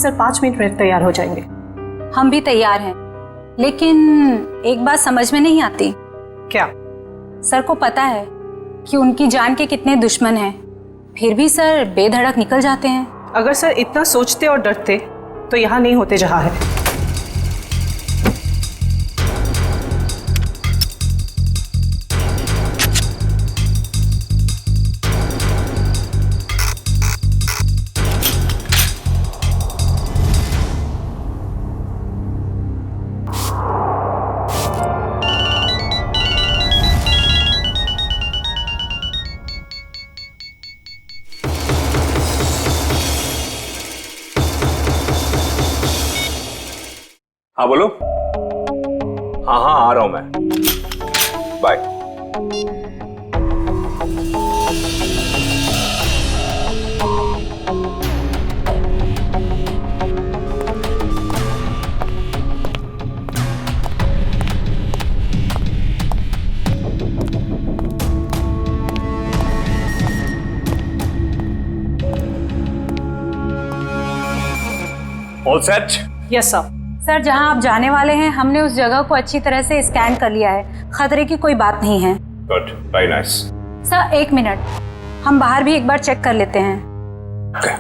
Sir 5 minute में तैयार हो जाएंगे। हम भी तैयार हैं, लेकिन एक बात समझ में नहीं आती। क्या? सर को पता है कि उनकी जान के कितने दुश्मन हैं, फिर भी सर बेधड़क निकल जाते हैं। अगर सर इतना सोचते और डरते तो यहाँ नहीं होते जहाँ है। हाँ बोलो। हाँ हाँ आ रहा हूं मैं, bye. All set? Yes sir. Sir जहां आप जाने वाले हैं हमने उस जगह को अच्छी तरह से स्कैन कर लिया है, खतरे की कोई बात नहीं है। Good, very nice. Sir 1 minute, हम बाहर भी एक बार चेक कर लेते हैं। Okay.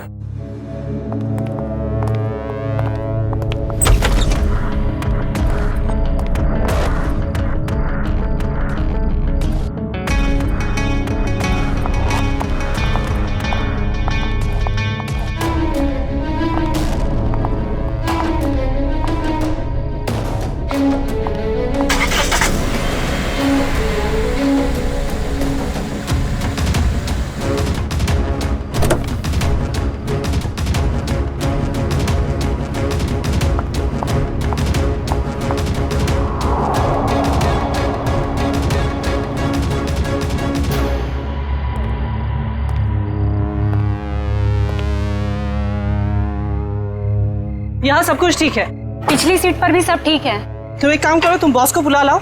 यहाँ सब कुछ ठीक है। पिछली सीट पर भी सब ठीक है। तुम एक काम करो, तुम बॉस को बुला लाओ,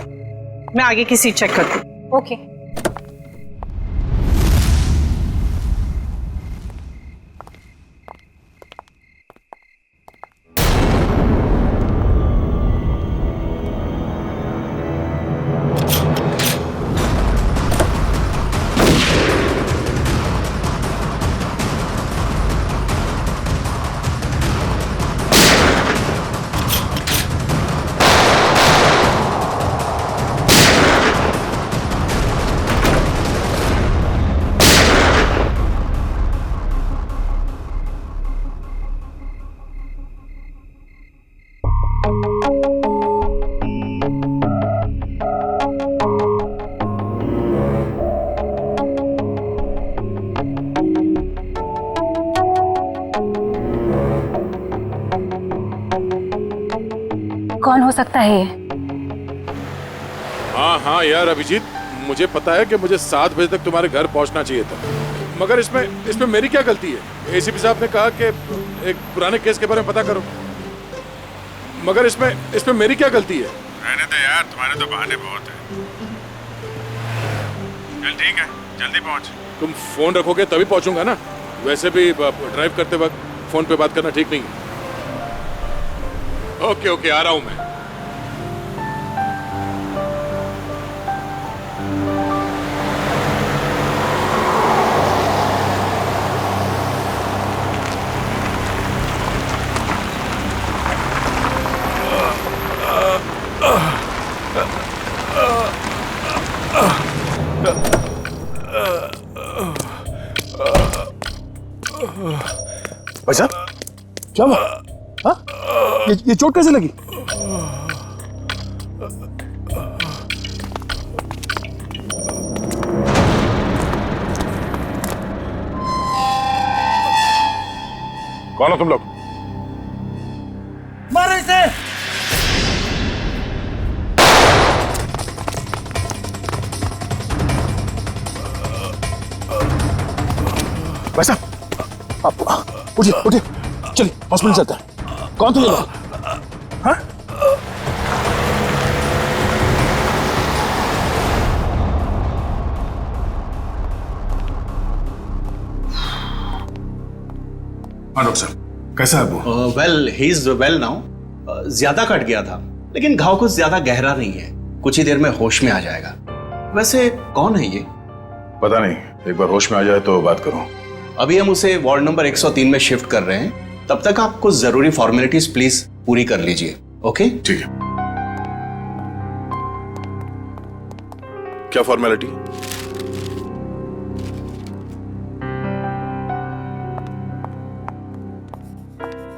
मैं आगे की सीट चेक करती हूँ। ओके। कौन हो सकता है ये? हाँ हाँ यार अभिजीत, मुझे पता है कि मुझे 7 बजे तक तुम्हारे घर पहुंचना चाहिए था, मगर इसमें मेरी क्या गलती है? एसीपी साहब ने कहा कि एक पुराने केस के बारे में पता करो, मगर इसमें मेरी क्या गलती है? रहने दो यार, तुम्हारे तो बहाने बहुत हैं। चल ठीक है, जल्दी पहुंच। तुम फोन रखोगे तभी पहुंचूंगा ना, वैसे भी ड्राइव करते वक्त फोन पे बात करना ठीक नहीं है। ओके ओके, आ रहा हूं मैं। भाई साहब क्या हुआ? हाँ? ये चोट कैसे लगी? कौन हो तुम लोग? मारो इसे! भाई साहब आप उठिए उठिए, चलिए हॉस्पिटल चलते हैं। कौन थे ये लोग? हाँ? हाँ डॉक्टर साहब, कैसा है वो? Well he is well now. ज्यादा कट गया था, लेकिन घाव कुछ ज्यादा गहरा नहीं है, कुछ ही देर में होश में आ जाएगा। वैसे कौन है ये? पता नहीं, एक बार होश में आ जाए तो बात करूं। अभी हम उसे वार्ड नंबर 103 में शिफ्ट कर रहे हैं, तब तक आप कुछ जरूरी फॉर्मेलिटीज प्लीज पूरी कर लीजिए। ओके? ठीक है। क्या फॉर्मेलिटी?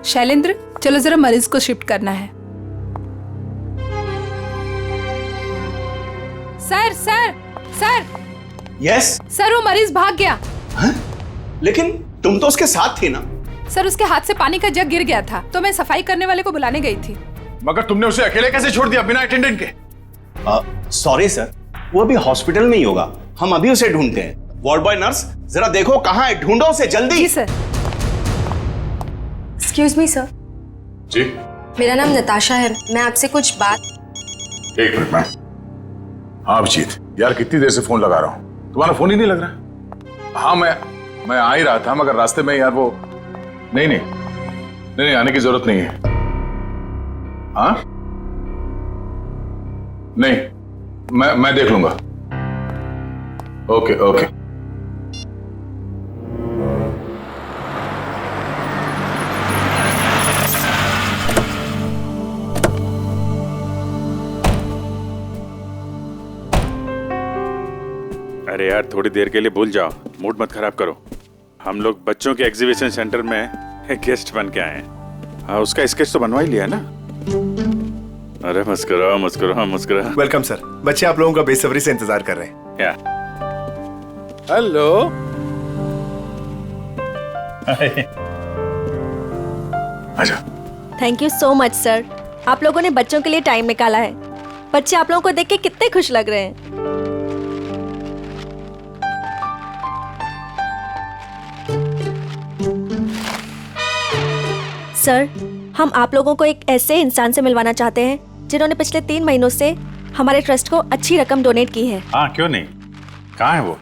शैलेंद्र, चलो जरा मरीज को शिफ्ट करना है। Sir sir sir yes. Sir, वो मरीज भाग गया। लेकिन तुम तो उसके साथ थी ना? सर, उसके हाथ से पानी का जग गिर गया था, तो मैं सफाई करने वाले को बुलाने गई थी। मगर तुमने उसे अकेले कैसे छोड़ दिया बिना अटेंडेंट के? सॉरी सर, वो अभी हॉस्पिटल में ही होगा, हम अभी उसे ढूंढते हैं। वार्ड बॉय नर्स, जरा देखो कहाँ है, ढूंढो उसे जल्दी। जी सर। Excuse me sir. जी? मेरा नाम नताशा है, मैं आपसे कुछ बात। एक मिनट मैम। हाँ अभिजीत, यार कितनी देर से फोन लगा रहा हूँ, तुम्हारा फोन ही नहीं लग रहा। हाँ मैं आ ही रहा था, मगर रास्ते में यार वो नहीं आने की जरूरत नहीं है। हाँ नहीं, मैं देख लूंगा। Okay okay. अरे यार, थोड़ी देर के लिए भूल जाओ, मूड मत खराब करो। हम लोग बच्चों के एग्जीबिशन सेंटर में गेस्ट बन के आए हैं। हाँ, उसका स्केच तो बनवा ही लिया ना? अरे मुस्कुराओ मुस्कुराओ मुस्कुराओ। वेलकम सर, बच्चे आप लोगों का बेसब्री से इंतजार कर रहे हैं। क्या? हेलो। आजा। Thank you so much sir, आप लोगों ने बच्चों के लिए टाइम निकाला है। बच्चे आप लोगों को देख के कितने खुश लग रहे हैं। सर, हम आप लोगों को एक ऐसे इंसान से मिलवाना चाहते हैं जिन्होंने पिछले 3 महीनों से हमारे ट्रस्ट को अच्छी रकम डोनेट की है। हाँ, क्यों नहीं, कहाँ है वो?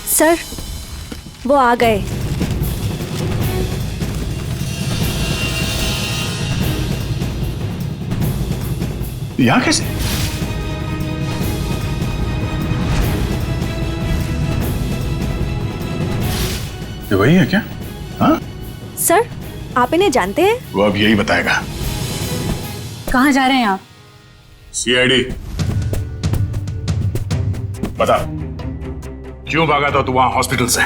सर, वो आ गए। यहाँ कैसे? ये वही है क्या? हाँ? सर, आप इन्हें जानते हैं? वो अब यही बताएगा। कहाँ जा रहे हैं आप? सीआईडी। बता, क्यों भागा था तू वहां हॉस्पिटल से?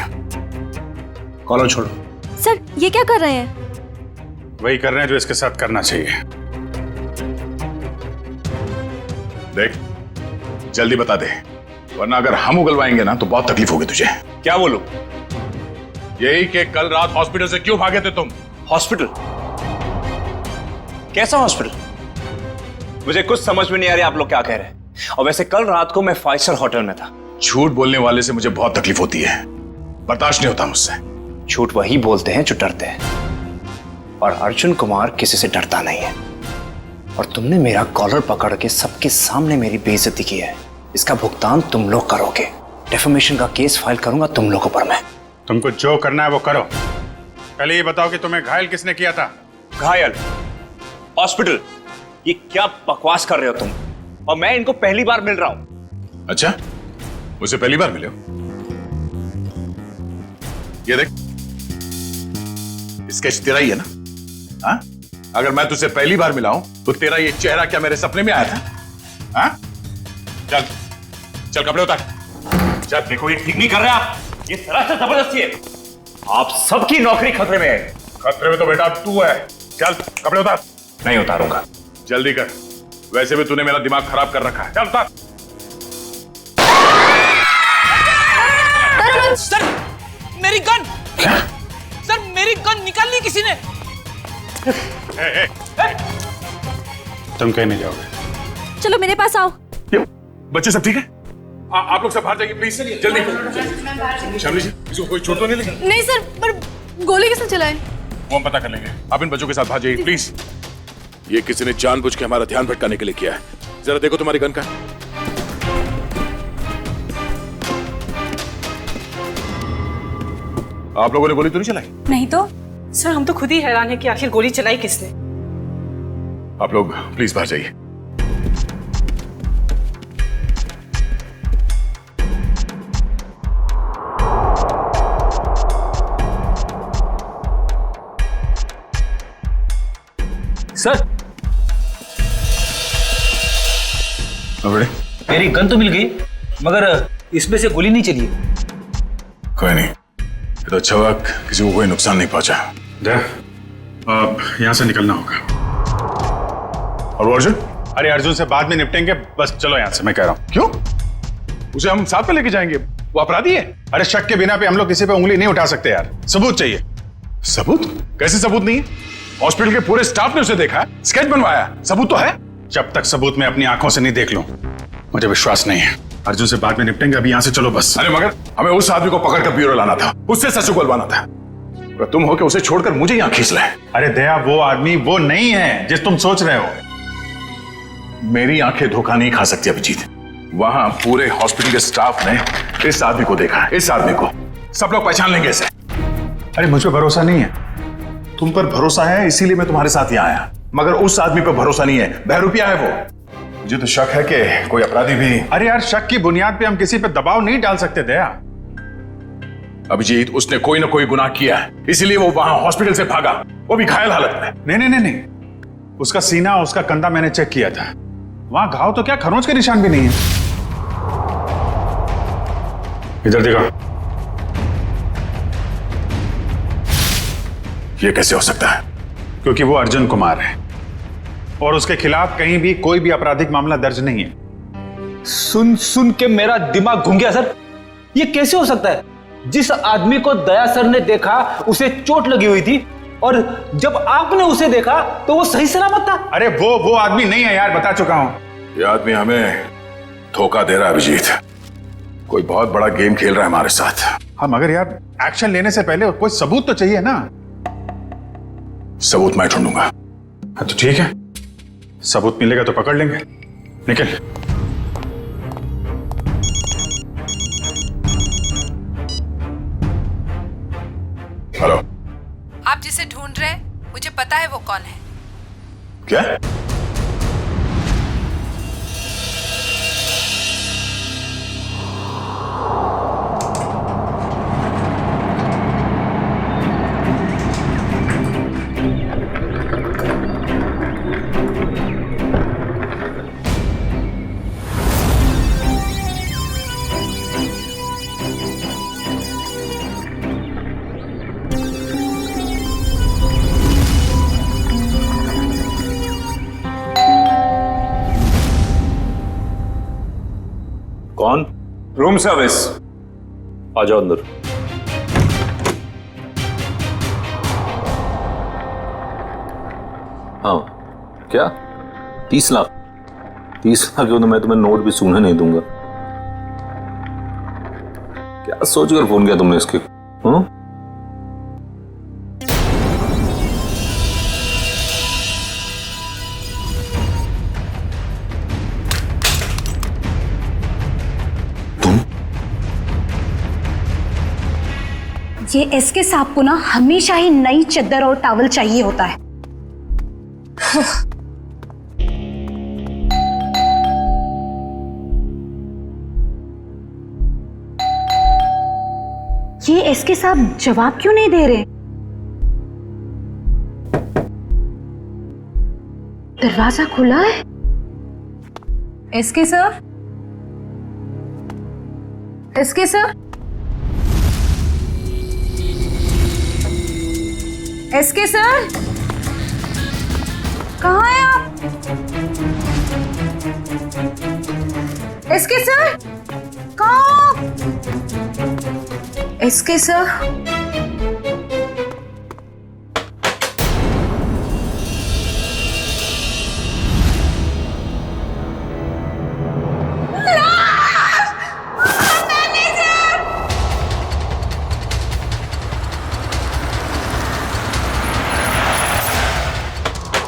कॉलर छोड़ो। सर, ये क्या कर रहे हैं? वही कर रहे हैं जो इसके साथ करना चाहिए। देख, जल्दी बता दे, वरना अगर हम उगलवाएंगे ना तो बहुत तकलीफ होगी तुझे। क्या बोलूं? यही कि कल रात हॉस्पिटल से क्यों भागे थे तुम? हॉस्पिटल? कैसा हॉस्पिटल? मुझे कुछ समझ में नहीं आ रही आप लोग क्या कह रहे हैं। और वैसे कल रात को मैं 5 स्टार होटल में था। झूठ बोलने वाले से मुझे बहुत तकलीफ होती है, बर्दाश्त नहीं होता मुझसे। झूठ वही बोलते हैं जो डरते हैं, और अर्जुन कुमार किसी से डरता नहीं है। और तुमने मेरा कॉलर पकड़ के सबके सामने मेरी बेइज्जती की है, इसका भुगतान तुम लोग करोगे। डेफेमेशन का केस फाइल करूंगा तुम लोगों पर मैं। तुमको जो करना है वो करो। पहले ये बताओ कि तुम्हें घायल किसने किया था? घायल? हॉस्पिटल? ये क्या बकवास कर रहे हो तुम? और मैं इनको पहली बार मिल रहा हूं। अच्छा, मुझे पहली बार मिले हो? ये देख, स्केच तेरा ही है ना? हाँ? अगर मैं तुझसे पहली बार मिला हूं तो तेरा ये चेहरा क्या मेरे सपने में आया था? हाँ? चल चल कपड़े उतार। चल, देखो ये ठीक नहीं कर रहे आप, ये सरासर जबरदस्ती है। आप सबकी नौकरी खतरे में है। खतरे में तो बेटा तू है। चल कपड़े उतार। नहीं उतारूंगा। जल्दी कर, वैसे भी तूने मेरा दिमाग खराब कर रखा है। चल उतार। सर, मेरी गन! क्या? सर, मेरी गन निकाल ली किसी ने। तुम कहीं नहीं जाओगे। चलो मेरे पास आओ। बच्चे सब ठीक है? आप लोग सब बाहर जाइए प्लीज, जल्दी। शामली जी, किसी को कोई चोट तो नहीं लगी? नहीं सर, पर गोली किसने चलाई? वो हम पता कर लेंगे, आप इन बच्चों के साथ बाहर जाइए प्लीज। ये किसी ने जानबूझ के हमारा ध्यान भटकाने के लिए किया है। जरा देखो तुम्हारी गन का। आप लोगों ने गोली तो नहीं चलाई? नहीं तो। सर हम तो खुद ही हैरान है कि आखिर गोली चलाई किसने। आप लोग प्लीज बाहर जाइए। सर बड़े, मेरी गन तो मिल गई, मगर इसमें से गोली नहीं चली। कोई नहीं, ये तो अच्छा हुआ किसी को कोई नुकसान नहीं पहुंचा। अब यहाँ से निकलना होगा। और वो अर्जुन? अरे अर्जुन से बाद में निपटेंगे, बस चलो यहाँ से, मैं कह रहा हूँ। क्यों? उसे हम साथ में लेके जाएंगे, वो अपराधी है। अरे शक के बिना पे हम लोग किसी पे उंगली नहीं उठा सकते यार, सबूत चाहिए। सबूत? कैसे सबूत नहीं है? हॉस्पिटल के पूरे स्टाफ ने उसे देखा है, स्केच बनवाया, सबूत तो है। जब तक सबूत मैं अपनी आंखों से नहीं देख लूं, मुझे विश्वास नहीं है। अर्जुन से बाद में निपटेंगे, अभी यहाँ से चलो बस। अरे मगर हमें उस आदमी को पकड़कर ब्यूरो लाना था, उससे सच उगलवाना था। अगर तुम हो के उसे छोड़कर मुझे यहाँ खींच लाए। अरे दया, वो आदमी वो नहीं है जिस तुम सोच रहे हो। मेरी आंखें धोखा नहीं खा सकती अभिजीत। वहां पूरे हॉस्पिटल के स्टाफ ने इस आदमी को देखा, इस आदमी को सब लोग पहचान लेंगे इसे। अरे मुझ पर भरोसा नहीं है। तुम पर भरोसा है इसीलिए मैं तुम्हारे साथ यहाँ आया, मगर उस आदमी पर भरोसा नहीं है, बहरूपिया है वो। मुझे तो शक है कि कोई अपराधी भी। अरे यार, शक की बुनियाद पे हम किसी पे दबाव नहीं डाल सकते दया। अभिजीत, उसने कोई ना कोई गुनाह किया है, इसीलिए वो वहां हॉस्पिटल से भागा, वो भी घायल हालत में। नहीं नहीं नहीं नहीं, उसका सीना, उसका कंधा मैंने चेक किया था, वहां घाव तो क्या खरोंच के निशान भी नहीं है। इधर देखो। ये कैसे हो सकता है? क्योंकि वो अर्जुन कुमार है और उसके खिलाफ कहीं भी कोई भी आपराधिक मामला दर्ज नहीं है। सुन सुन के मेरा दिमाग घूम गया सर। ये कैसे हो सकता है? जिस आदमी को दया सर ने देखा उसे चोट लगी हुई थी, और जब आपने उसे देखा तो वो सही सलामत था। अरे वो आदमी नहीं है यार, बता चुका हूं। ये आदमी हमें धोखा दे रहा है अभिजीत, कोई बहुत बड़ा गेम खेल रहा है हमारे साथ। हाँ मगर यार, एक्शन लेने से पहले कोई सबूत तो चाहिए ना। सबूत मैं ढूंढूंगा। हाँ तो ठीक है, सबूत मिलेगा तो पकड़ लेंगे। निकल। हेलो। आप जिसे ढूंढ रहे हैं, मुझे पता है वो कौन है। क्या? कौन? Room service. आ जाओ अंदर। हाँ क्या? 30 लाख? 30 लाख क्यों? तो मैं तुम्हें नोट भी सूंघने नहीं दूंगा। क्या सोचकर फोन किया तुमने इसके? हाँ? ये एसके साहब को ना हमेशा ही नई चद्दर और टॉवल चाहिए होता है। ये एसके साहब जवाब क्यों नहीं दे रहे? दरवाजा खुला है। SK sir, SK sir, SK sir, कहाँ हैं आप? एसके सर, कहाँ? एसके सर,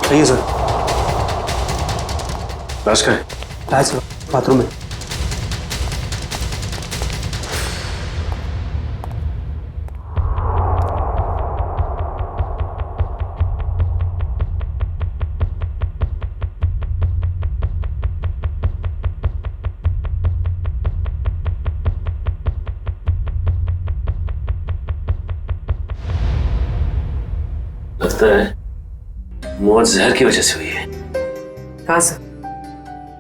चाहिए सर। राज का है? राज बाथरूम में। लगता है मौत जहर की वजह से हुई है। हाँ सर,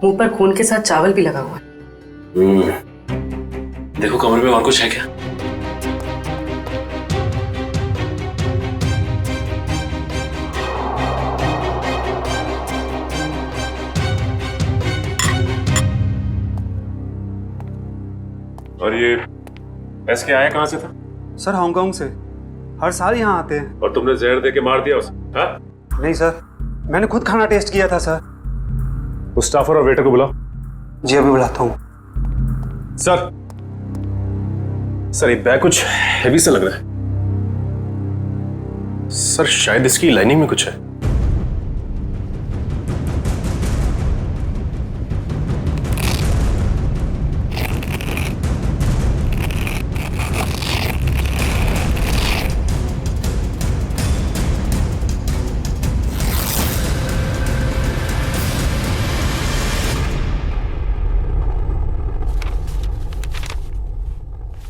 मुंह पर खून के साथ चावल भी लगा हुआ है। देखो कमरे में और कुछ है क्या? और ये एसके आया कहां से था? सर हांगकांग से, हर साल यहाँ आते हैं। और तुमने जहर दे के मार दिया उसे? हाँ? नहीं सर, मैंने खुद खाना टेस्ट किया था सर। उस स्टाफर और वेटर को बुलाओ। जी अभी बुलाता हूँ। सर ये बैग कुछ हेवी सा लग रहा है। सर शायद इसकी लाइनिंग में कुछ है।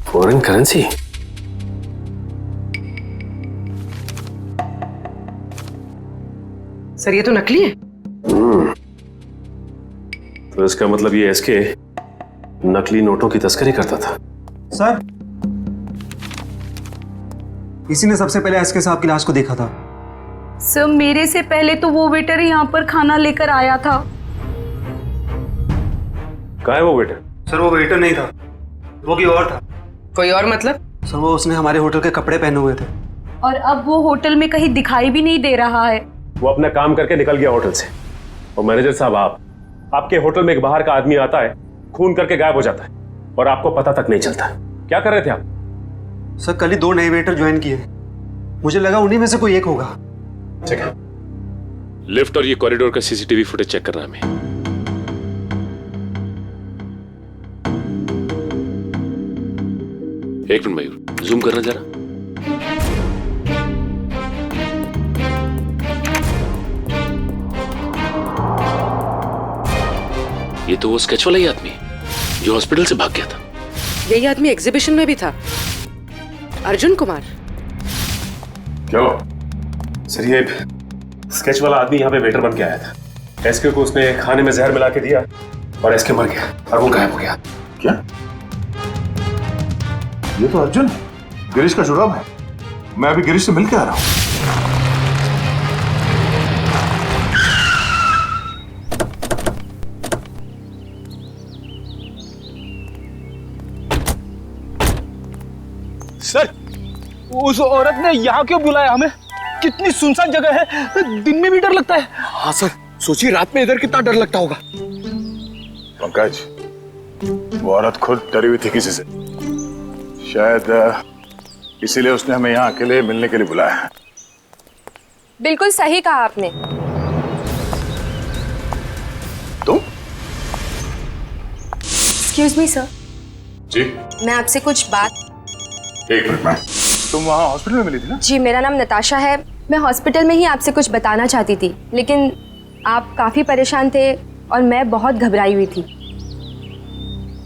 Foreign currency? सर ये तो नकली है। तो इसका मतलब ये एसके नकली नोटों की तस्करी करता था। सर इसी ने सबसे पहले एसके साहब की लाश को देखा था। सर मेरे से पहले तो वो वेटर यहाँ पर खाना लेकर आया था। कहाँ है वो वेटर? सर वो वेटर नहीं था, वो कोई और था। कोई और मतलब? सर वो उसने हमारे होटल के कपड़े पहने हुए थे। और अब वो होटल में कहीं दिखाई भी नहीं दे रहा है। वो अपना काम करके निकल गया होटल से। और मैनेजर साहब आपके होटल में एक बाहर का आदमी आता है, खून करके गायब हो जाता है और आपको पता तक नहीं चलता। क्या कर रहे थे आप? सर कल ही 2 नए वेटर ज्वाइन किए, मुझे लगा उन्हीं में से कोई एक होगा। ठीक है, लिफ्ट और ये कॉरिडोर का सीसीटीवी फुटेज चेक करना हमें। एक मिनट मयूर, जूम करना जरा। ये तो वो स्केच वाला ही आदमी जो हॉस्पिटल से भाग गया था। यही आदमी एग्जीबिशन में भी था, अर्जुन कुमार। क्या हुआ? सर ये स्केच वाला आदमी यहाँ पे वेटर बन के आया था। एसके को उसने खाने में जहर मिला के दिया और एसके मर गया और वो गायब हो गया। क्या? ये तो अर्जुन है, गिरीश का जुड़ाव है। मैं अभी गिरीश से मिलके आ रहा हूं। सर उस औरत ने यहाँ क्यों बुलाया हमें? कितनी सुनसान जगह है, दिन में भी डर लगता है। हाँ सर, सोचिए रात में इधर कितना डर लगता होगा। पंकज, वो औरत खुद डरी हुई थी किसी से, शायद इसीलिए उसने हमें यहाँ अकेले मिलने के लिए बुलाया है। बिल्कुल सही कहा आपने। तुम? Excuse me sir. जी? मैं आपसे कुछ बात। एक मिनट मैम, तुम वहाँ हॉस्पिटल में मिली थी ना? जी मेरा नाम नताशा है। मैं हॉस्पिटल में ही आपसे कुछ बताना चाहती थी, लेकिन आप काफी परेशान थे और मैं बहुत घबराई हुई थी।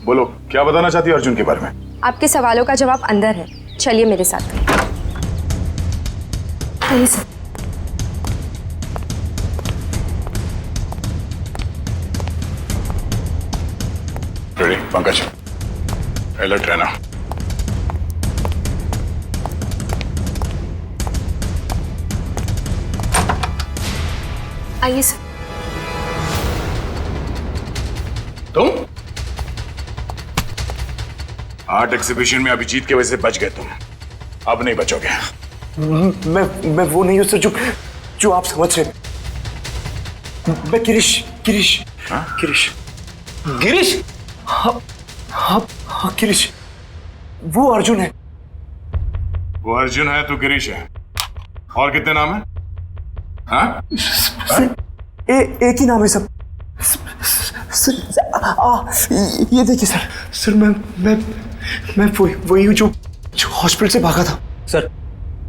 बोलो, क्या बताना चाहती हो अर्जुन के बारे में? आपके सवालों का जवाब अंदर है, चलिए मेरे साथ। आइए सर। रेडी पंकज, अलर्ट रहना। आइए सर। तुम आर्ट एग्जीबिशन में अभिजीत की वजह से बच गए, तुम अब नहीं बचोगे। मैं वो नहीं हूं सर जो आप समझ रहे। मैं गिरीश। हाँ? गिरीश? हाँ गिरीश, वो अर्जुन है। वो अर्जुन है तो गिरीश है। और कितने नाम है? हाँ? एक ही नाम है सब। ये देखिए सर मैं वही हूँ जो हॉस्पिटल से भागा था। सर,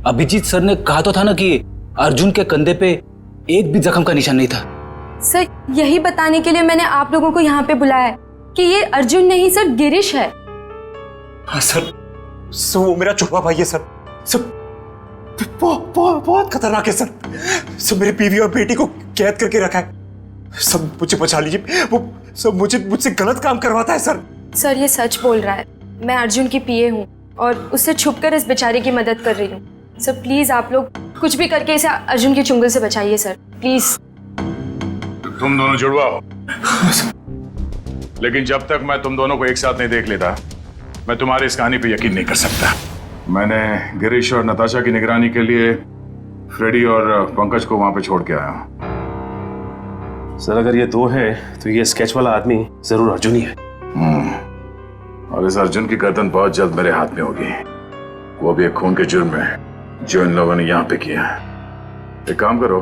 अभिजीत सर ने कहा तो था ना कि अर्जुन के कंधे पे एक भी जख्म का निशान नहीं था। सर यही बताने के लिए मैंने आप लोगों को यहाँ पे बुलाया है कि ये अर्जुन नहीं सर, गिरीश है। हाँ सर, वो मेरा छुपा भाई है सर। बहुत खतरनाक है सर। मेरी बीवी और बेटी को कैद करके रखा है। सब मुझे बचा लीजिए, वो सब मुझसे गलत काम करवाता है सर। सर ये सच बोल रहा है। मैं अर्जुन की पीए हूँ और उससे छुपकर इस बेचारे की मदद कर रही हूँ। सर प्लीज आप लोग कुछ भी करके इसे अर्जुन के चुंगल से बचाइए सर, प्लीज। तुम दोनों जुड़वा हो, लेकिन जब तक मैं तुम दोनों को एक साथ नहीं देख लेता मैं तुम्हारी इस कहानी पे यकीन नहीं कर सकता। मैंने गिरीश और नताशा की निगरानी के लिए फ्रेडी और पंकज को वहां पे छोड़ के आया हूं। सर अगर ये दो हैं तो ये स्केच वाला आदमी जरूर अर्जुन ही है। और इस अर्जुन की गर्दन बहुत जल्द मेरे हाथ में होगी, वो भी एक खून के जुर्म में जो इन लोगों ने यहाँ पे किया। एक काम करो,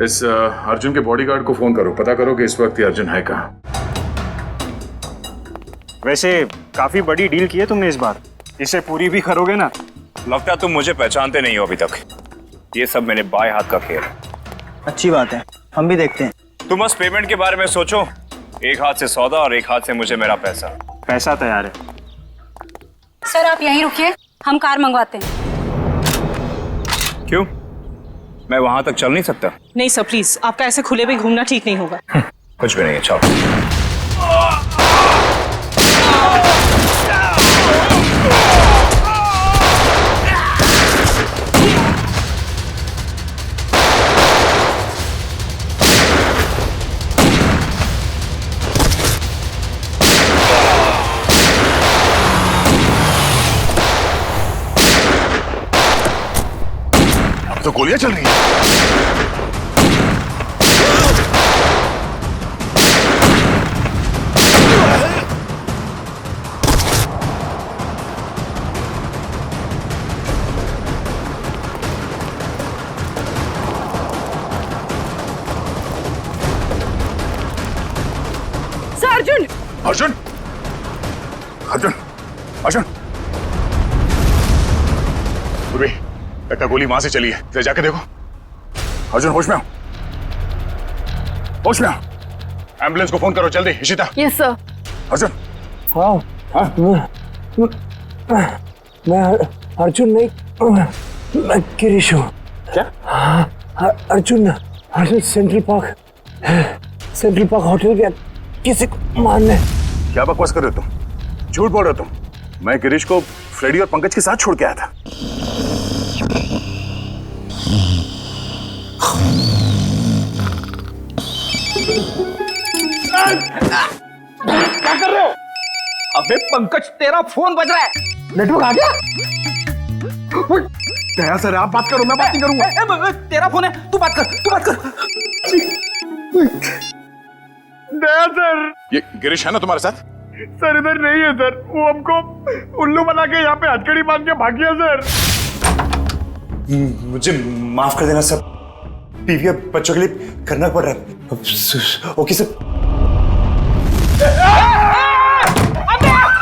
इस अर्जुन के बॉडीगार्ड को फोन करो, पता करो कि इस वक्त ये अर्जुन है कहाँ। वैसे काफी बड़ी डील की है तुमने इस बार, इसे पूरी भी करोगे ना? लगता तुम मुझे पहचानते नहीं हो अभी तक। ये सब मेरे बाएं हाथ का खेल। अच्छी बात है, हम भी देखते हैं। तुम बस पेमेंट के बारे में सोचो, एक हाथ से सौदा और एक हाथ से मुझे मेरा पैसा। पैसा तैयार है। सर आप यहीं रुकिए, हम कार मंगवाते हैं। क्यों, मैं वहां तक चल नहीं सकता? नहीं सर प्लीज, आपका ऐसे खुले में घूमना ठीक नहीं होगा। कुछ भी नहीं है, चलो। तो गोलियां चल रही हैं। सर अर्जुन! अर्जुन! अर्जुन! अर्जुन! पूर्वी, एक गोली वहां से चली है, जरा जाके देखो। अर्जुन होश में आओ, होश में आओ। एम्बुलेंस को फोन करो जल्दी। इशिता। Yes sir. अर्जुन। मैं अर्जुन नहीं, मैं गिरीश हूँ। क्या? अर्जुन सेंट्रल पार्क होटल गया किसी को मारने। क्या बकवास कर रहे हो तुम? झूठ बोल रहे हो तुम। मैं गिरीश को फ्रेडी और पंकज के साथ छोड़ के आया था। क्या कर रहे हो? अबे पंकज, तेरा फोन बज रहा है। नेटवर्क आ गया? दया सर आप बात करो, मैं बात नहीं करूंगा। तेरा फोन है, तू बात कर। दया सर। ये गिरीश है ना तुम्हारे साथ? सर इधर नहीं है सर, वो हमको उल्लू बना के यहाँ पे हथकड़ी बांध के भाग गया सर। मुझे माफ कर देना सर, बीवी और बच्चों के लिए करना पड़ रहा है। Okay sir.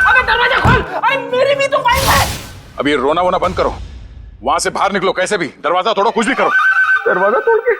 अबे दरवाजा खोल, अरे मेरी भी तो वाइफ है। अब ये रोना वोना बंद करो, वहां से बाहर निकलो कैसे भी, दरवाजा तोड़ो, कुछ भी करो। दरवाजा तोड़ के?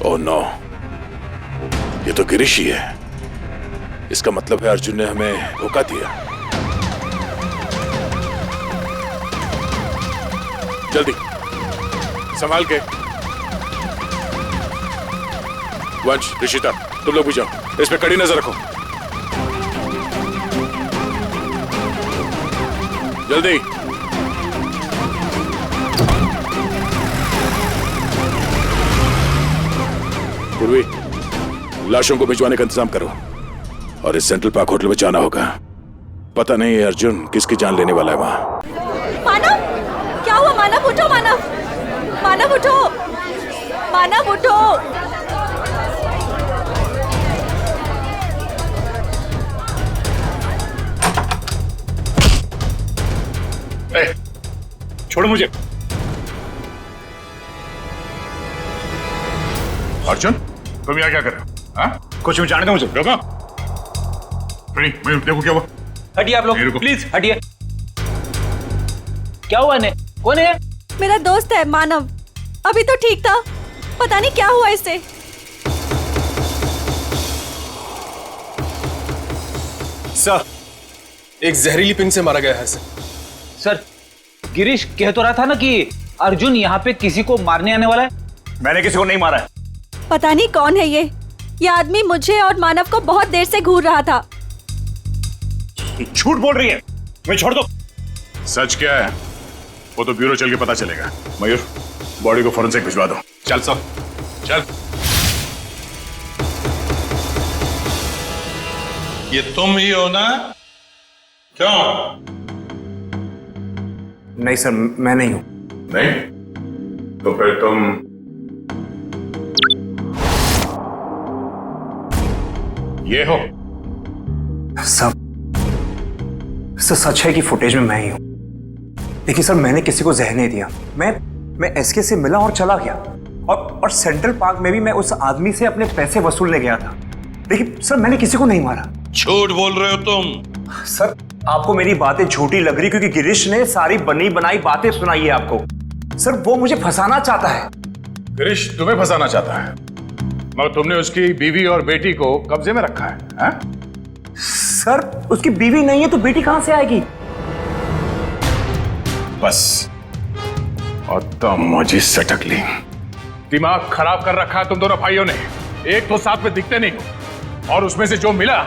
ओह नो, ये तो गिरीश ही है। इसका मतलब है अर्जुन ने हमें धोखा दिया। जल्दी संभाल के। वंश, ऋषिता, तुम लोग भी जाओ, इस पे कड़ी नजर रखो। जल्दी। पूर्वी, लाशों को भिजवाने का इंतजाम करो और इस सेंट्रल पार्क होटल में जाना होगा। पता नहीं है अर्जुन किसकी जान लेने वाला है वहां। मानव, क्या हुआ? मानव उठो, मानव, मानव उठो, मानव उठो। छोड़ो मुझे। अर्जुन, तुम यहाँ क्या कर रहे हो? हाँ? कुछ भी जाने दो मुझे। रुको। देखो क्या हुआ। हटिए आप लोग, प्लीज हटिए। क्या हुआ इन्हें? कौन है? मेरा दोस्त है मानव, अभी तो ठीक था, पता नहीं क्या हुआ इसे। सर, एक जहरीली पिन से मारा गया है इसे। सर, गिरीश कह तो रहा था ना कि अर्जुन यहाँ पे किसी को मारने आने वाला है। मैंने किसी को नहीं मारा है। पता नहीं कौन है ये आदमी मुझे और मानव को बहुत देर से घूर रहा था। झूठ बोल रही है, मुझे छोड़ दो। सच क्या है वो तो ब्यूरो चल के पता चलेगा। मयूर, बॉडी को फॉरेंसिक भिजवा दो। चल सब, चल। ये तुम ही हो ना? क्यों? नहीं सर, मैं नहीं हूं। नहीं? तो फिर तुम ये हो? सब सच है कि फुटेज में मैं ही हूं। देखिए सर, मैंने किसी को जहर नहीं दिया। मैं एसके से मिला और चला गया, और सेंट्रल पार्क में भी मैं उस आदमी से अपने पैसे वसूलने गया था। देखिए सर, मैंने किसी को नहीं मारा। झूठ बोल रहे हो तुम। सर, आपको मेरी बातें झूठी लग रही क्योंकि गिरीश ने सारी बनी बनाई बातें सुनाई है आपको। सर, वो मुझे फंसाना चाहता है। गिरीश तुम्हें फंसाना चाहता है, मगर तुमने उसकी बीवी और बेटी को कब्जे में रखा है, हा? सर, उसकी बीवी नहीं है तो बेटी कहां से आएगी? बस, और तुम मुझे सटक ली। दिमाग खराब कर रखा है तुम दोनों भाइयों ने। एक तो साथ में दिखते नहीं हो, और उसमें से जो मिला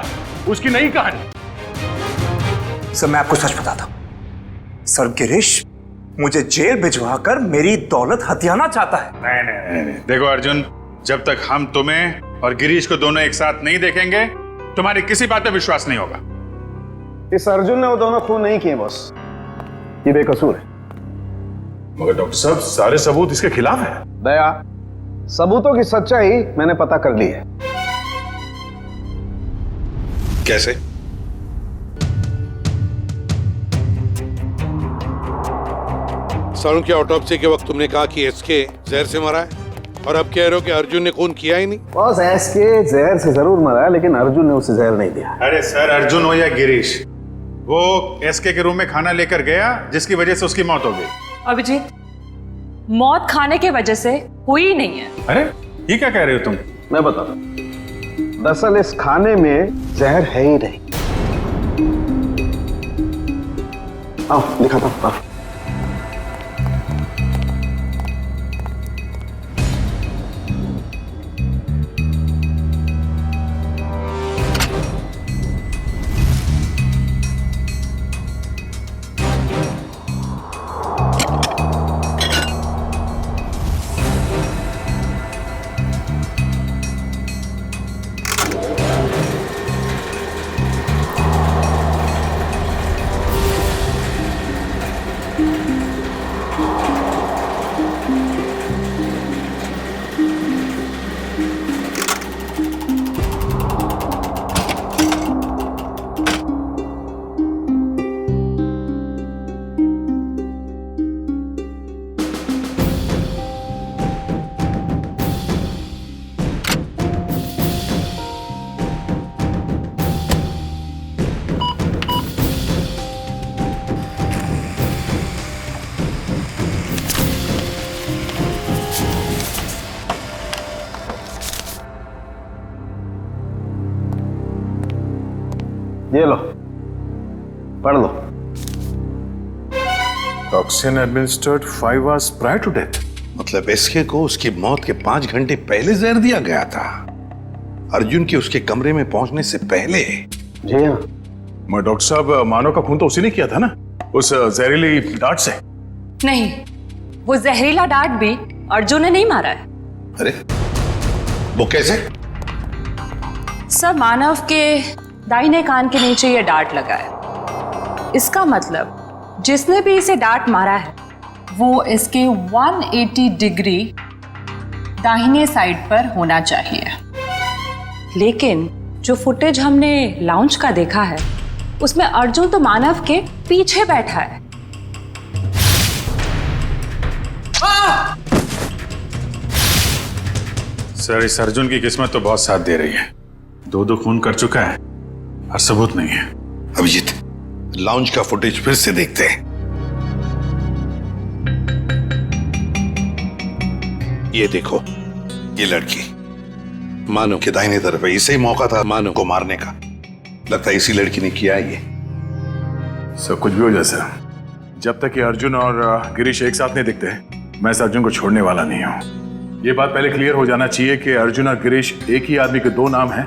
उसकी नई कहानी। सर, मैं आपको सच बताता हूं। सर, गिरीश मुझे जेल भिजवा कर मेरी दौलत हथियाना चाहता है। नहीं। देखो अर्जुन, जब तक हम तुम्हें और गिरीश को दोनों एक साथ नहीं देखेंगे, तुम्हारी किसी बात पे विश्वास नहीं होगा। इस अर्जुन ने वो दोनों खून नहीं किए बॉस, ये बेकसूर है। मगर डॉक्टर साहब, सारे सबूत इसके खिलाफ है। दया, सबूतों की सच्चाई मैंने पता कर ली है। कैसे? सारुण की ऑटोप्सी के वक्त तुमने कहा कि एसके जहर से मरा है, और अब कह रहे हो कि अर्जुन ने खून किया ही नहीं। बॉस, एसके जहर से जरूर मरा है, लेकिन अर्जुन ने उसे जहर नहीं दिया। अरे सर, अर्जुन हो या गिरीश, वो एसके के रूम में खाना लेकर गया जिसकी वजह से उसकी मौत हो गई। अभिजीत, मौत खाने के वजह से हुई ही नहीं है। अरे ये क्या कह रहे हो तुम? मैं बताता हूं, दरअसल इस खाने में जहर है ही नहीं। आओ दिखाता हूं। ये लो, पढ़ लो। Toxin administered 5 hours prior to death। मतलब एसके को उसकी मौत के 5 घंटे पहले जहर दिया गया था, अर्जुन के उसके कमरे में पहुंचने से पहले। जी हाँ। मगर डॉक्टर साहब, मानव का खून तो उसी ने किया था ना, उस जहरीली डांट से। नहीं, वो जहरीला डांट भी अर्जुन ने नहीं मारा है। अरे वो कैसे? सर, मानव के दाहिने कान के नीचे ये डांट लगा है। इसका मतलब जिसने भी इसे डांट मारा है वो इसके 180 डिग्री दाहिने साइड पर होना चाहिए। लेकिन जो फुटेज हमने लाउंज का देखा है उसमें अर्जुन तो मानव के पीछे बैठा है। सर, इस अर्जुन की किस्मत तो बहुत साथ दे रही है। 2 खून कर चुका है और सबूत नहीं है। अभिजीत, लाउंज का फुटेज फिर से देखते हैं। ये देखो, ये लड़की मानव के दाहिने तरफ है। इसे ही मौका था मानव को मारने का। लगता है इसी लड़की ने किया है ये। सब कुछ भी हो जाए सर, जब तक ये अर्जुन और गिरीश एक साथ नहीं दिखते मैं इस अर्जुन को छोड़ने वाला नहीं हूं। ये बात पहले क्लियर हो जाना चाहिए कि अर्जुन और गिरीश एक ही आदमी के 2 नाम हैं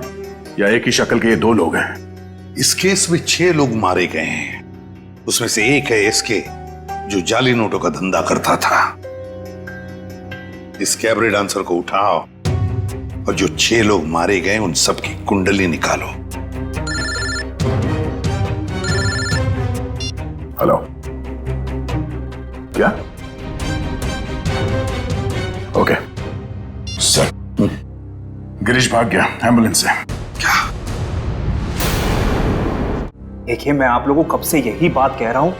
या एक ही शक्ल के ये 2 लोग हैं। इस केस में 6 लोग मारे गए हैं। उसमें से एक है एसके, जो जाली नोटों का धंधा करता था। इस कैबरे डांसर को उठाओ और जो 6 लोग मारे गए उन सबकी कुंडली निकालो। हेलो, क्या? ओके सर, गिरीश भाग गया एम्बुलेंस से। देखिए, मैं आप लोगों को कब से यही बात कह रहा हूं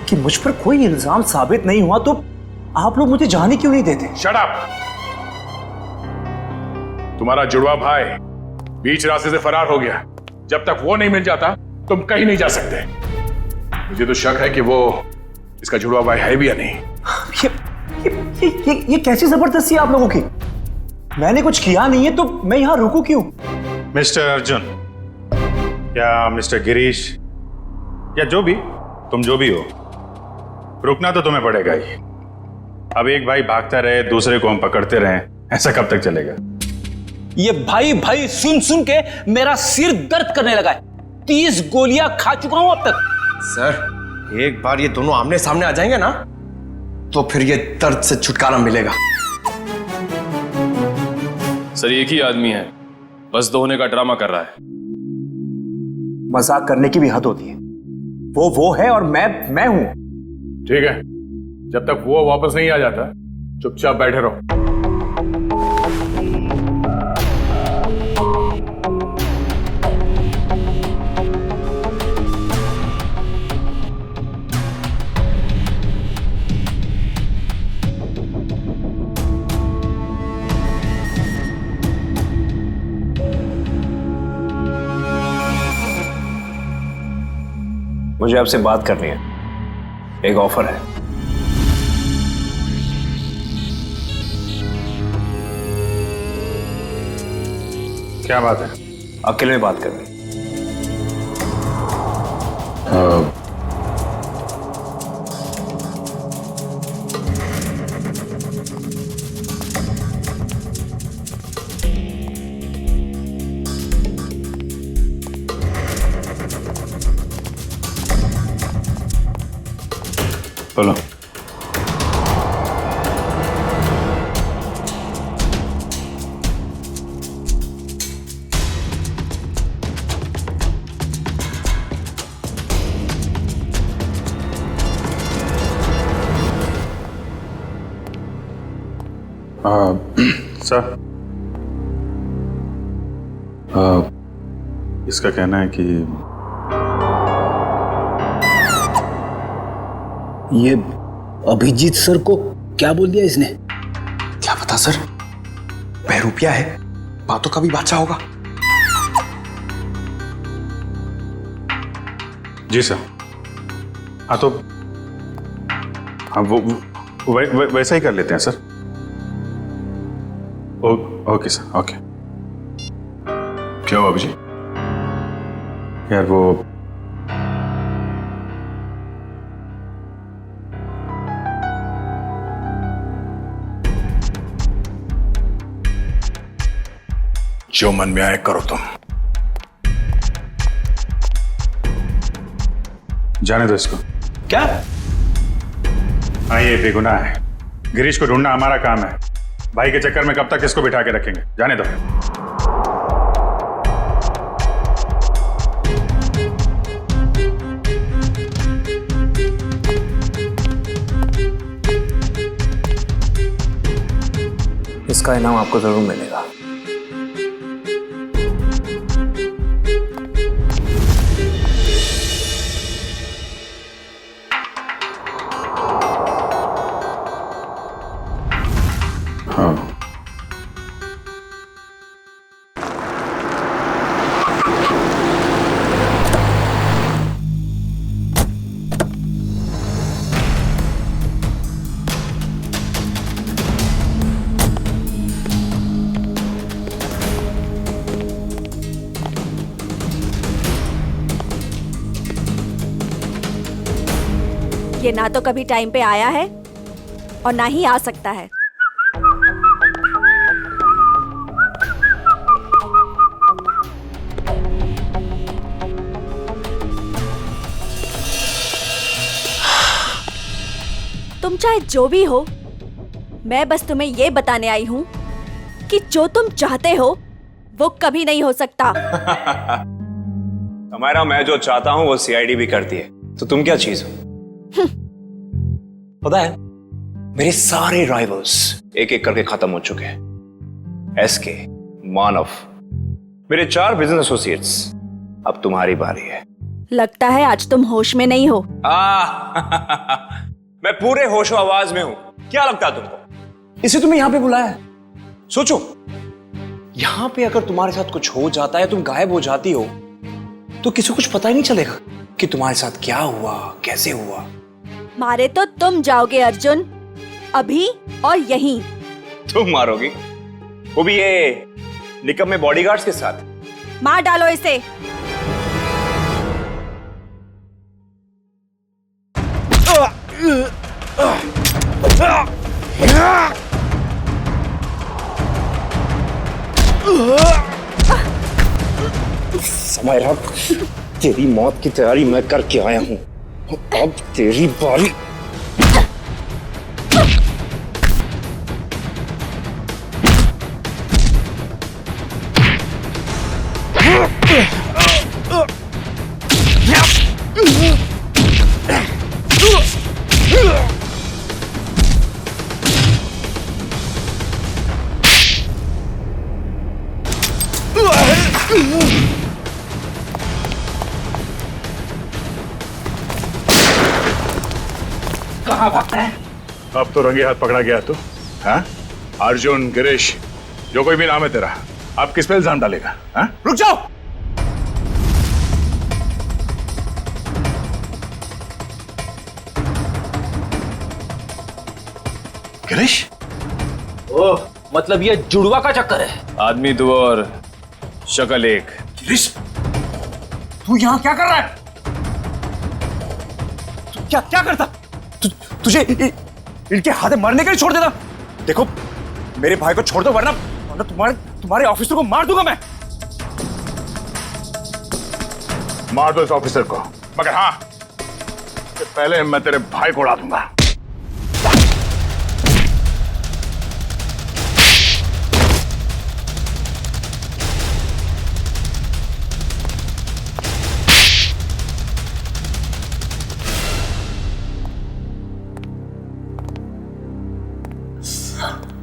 कि मुझ पर कोई इल्जाम साबित नहीं हुआ तो आप लोग मुझे जाने क्यों नहीं देते? Shut up! तुम्हारा जुड़वा भाई बीच रास्ते से फरार हो गया। जब तक वो नहीं मिल जाता तुम कहीं नहीं जा सकते। मुझे तो शक है कि वो इसका जुड़वा भाई है भी या नहीं। ये कैसी जबरदस्ती है आप लोगों की? मैंने कुछ किया नहीं है तो मैं यहां रुकूं क्यों? मिस्टर अर्जुन या मिस्टर गिरीश या जो भी, तुम जो भी हो, रुकना तो तुम्हें पड़ेगा ही। अब एक भाई भागता रहे, दूसरे को हम पकड़ते रहे, ऐसा कब तक चलेगा? ये भाई भाई सुन सुन के मेरा सिर दर्द करने लगा है। 30 गोलियां खा चुका हूं अब तक। सर, एक बार ये दोनों आमने सामने आ जाएंगे ना तो फिर ये दर्द से छुटकारा मिलेगा। सर, एक ही आदमी है, बस 2 होने का ड्रामा कर रहा है। मजाक करने की भी हद होती है। वो है और मैं हूं। ठीक है, जब तक वो वापस नहीं आ जाता चुपचाप बैठे रहो। मुझे आपसे बात करनी है, एक ऑफर है। क्या बात है? अकेले में बात करनी। बोलो। सर, इसका कहना है कि ये अभिजीत सर को क्या बोल दिया इसने? क्या पता सर, बहरूपिया है, बातों का भी बादशाह होगा। जी सर। हाँ तो हाँ वो वैसा ही कर लेते हैं सर। Okay sir, okay. क्या हुआ अभिजीत? यार वो जो मन में आए करो तुम। जाने दो इसको। क्या? हाँ, ये बेगुनाह है। गिरीश को ढूंढना हमारा काम है। भाई के चक्कर में कब तक इसको बिठा के रखेंगे? जाने दो। इसका इनाम आपको जरूर मिलेगा। हाँ, ये ना तो कभी टाइम पे आया है और ना ही आ सकता है। तुम चाहे जो भी हो, मैं बस तुम्हें ये बताने आई हूँ कि जो तुम चाहते हो वो कभी नहीं हो सकता। हमारा मैं जो चाहता हूँ वो सीआईडी भी करती है, तो तुम क्या चीज हो? पता है, मेरे सारे राइवल्स एक एक करके खत्म हो चुके हैं। एसके, मानव, मेरे 4 बिजनेस एसोसिएट्स, अब तुम्हारी बारी है। लगता है आज तुम होश में नहीं हो। मैं पूरे होशो आवाज में हूं। क्या लगता है तुमको? इसे तुम्हें यहां पे बुलाया है। सोचो, यहां पे अगर तुम्हारे साथ कुछ हो जाता है, तुम गायब हो जाती हो, तो किसी को कुछ पता ही नहीं चलेगा कि तुम्हारे साथ क्या हुआ, कैसे हुआ। मारे तो तुम जाओगे अर्जुन, अभी और यहीं। तुम मारोगी? वो भी ये निकम्मे बॉडीगार्ड्स के साथ? मार डालो इसे। समायरा, तेरी मौत की तैयारी मैं करके आया हूं। अब तेरी बारी। कहाँ भागता है? अब तो रंगे हाथ पकड़ा गया तू। हाँ? अर्जुन, गिरीश, जो कोई भी नाम है तेरा, अब किस पे इल्जाम डालेगा? हाँ? रुक जाओ। गिरीश? ओह, मतलब ये जुड़वा का चक्कर है। आदमी दो और शक्ल एक। गिरीश, तू यहाँ क्या कर रहा है? तू क्या करता? तुझे इनके हाथे मरने के लिए छोड़ देना। देखो, मेरे भाई को छोड़ दो, वरना तुम्हारे ऑफिसर को मार दूंगा मैं। मार दो इस ऑफिसर को, मगर हाँ, पहले मैं तेरे भाई को उड़ा दूंगा।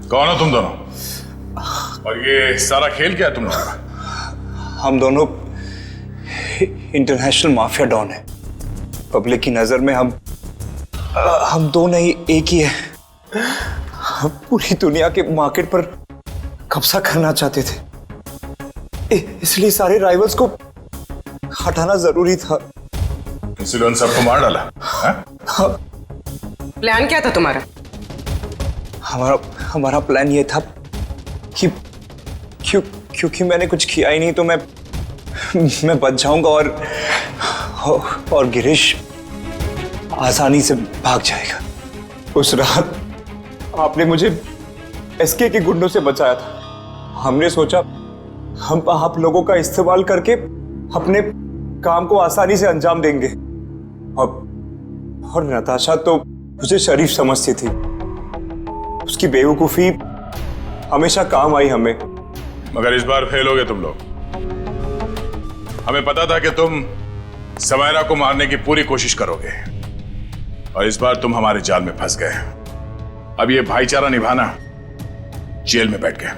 कौन हो तुम दोनों? और ये सारा खेल क्या है तुम लोगों का? हम दोनों इंटरनेशनल माफिया डॉन हैं। पब्लिक की नजर में हम दो नहीं, एक ही है। हम पूरी दुनिया के मार्केट पर कब्जा करना चाहते थे, इसलिए सारे राइवल्स को हटाना जरूरी था। इसलिए उन सबको मार डाला? हाँ। प्लान क्या था तुम्हारा? हमारा प्लान ये था कि क्योंकि मैंने कुछ किया ही नहीं, तो मैं बच जाऊंगा और गिरीश आसानी से भाग जाएगा। उस रात आपने मुझे एसके के गुंडों से बचाया था। हमने सोचा हम आप लोगों का इस्तेमाल करके अपने काम को आसानी से अंजाम देंगे, और नताशा तो मुझे शरीफ समझती थी। उसकी बेवकूफी हमेशा काम आई हमें। मगर इस बार फेल हो गए तुम लोग। हमें पता था कि तुम समायरा को मारने की पूरी कोशिश करोगे, और इस बार तुम हमारे जाल में फंस गए। अब ये भाईचारा निभाना जेल में बैठ गया।